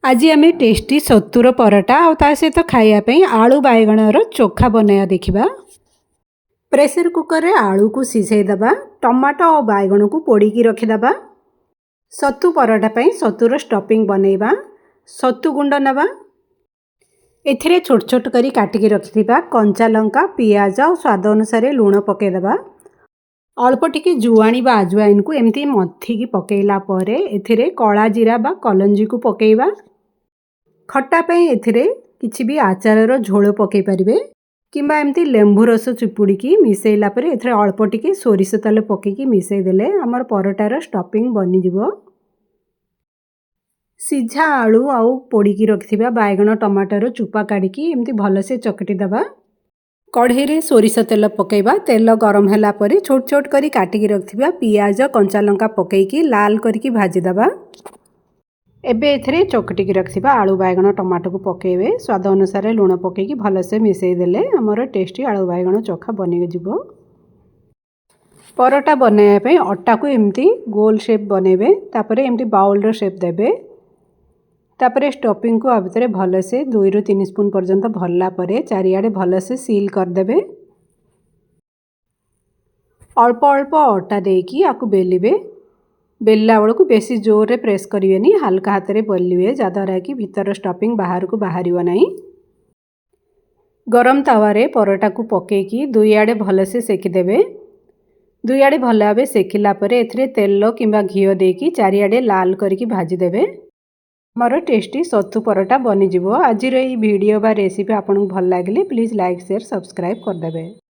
आज आम टेस्टी सत्तूर पराटा सहित खायापी आलू बाइगणर चोखा बनाया देखा। प्रेसर कुकर में आलू को सीझेदबा, टमाटो और बाइगण को पोड़ीकी रखिदबा। सत्तू पराटा पई सत्तूर स्टफिंग बनैबा। सत्तू गुंड नबा, एथिरे छोट छोट करी काटिकी रखिथिबा कंचा लंका, पियाज और स्वाद अनुसार लूण पकेदबा। अल्प टिके जुआणी बा आजवाइन को एमती मथिकी पकेला परे एथिरे कला जीरा बा कलंजी को पकेइबा। खट्टा पई एथिरे किछि भी आचारर झोल पकई परिबे किंबा एमती लेंबू रस चिपुड़ीकी मिसेइला परे एथिरे अल्प टिके सोरिष तेल पकेइकी मिसेई देले हमर परोटार स्टफिंग बनि जिवो। सीझा आलू आउ पोड़ीकी रखिथिबा बाइगण टमाटर चुपा काढ़िकी एमती भलसे चकटी दबा। कढ़ई रे सोरिष तेल पकेइबा। तेल गरम होला परे छोट छोट करी काटिकी रखिथिबा पियाज कंचा लंका पकेइकी लाल करिकी भाजी दबा। एबे एथिरे चकटिकी रखिथिबा आलू बाइगण टमाटो को पकेइबे। स्वाद अनुसार लूण पकेइकी भलसे मिसेई देले हमर टेस्टी आलू बाइगण चोखा बनि जिवो। परोटा बनाया पे अट्टा को एमती गोल शेप बनेबे, तापरे एमती बाउल रो शेप देबे। तापरे स्टफिंग को आ भितर भलसे 2 ରୁ 3 स्पून पर्यंत भरला परे चारियाडे भलसे सील कर देबे। अल्प अल्प अट्टा देकी आकु बेलिबे। बेलला बेलू बेसी जोर रे प्रेस करिवेनी, हल्का हाथ रे बेलिबे जद्वारा कि भीतर स्टफिंग बाहर को बाहरिबो नाही। गरम तावा रे परोटा को पकेकी दुई आडे भलसे सेकी देबे। दुई आडे भल भाबे सेकिला परे एथिरे तेल किंबा घिओ देकी चारियाडे लाल करिकी भाजी देबे। मोर टेस्टी सत्तू परोटा बनि जिवो। आजिर एई वीडियो बा रेसिपी आपनकु भल लागिले प्लीज लाइक शेयर सब्सक्राइब कर देबे।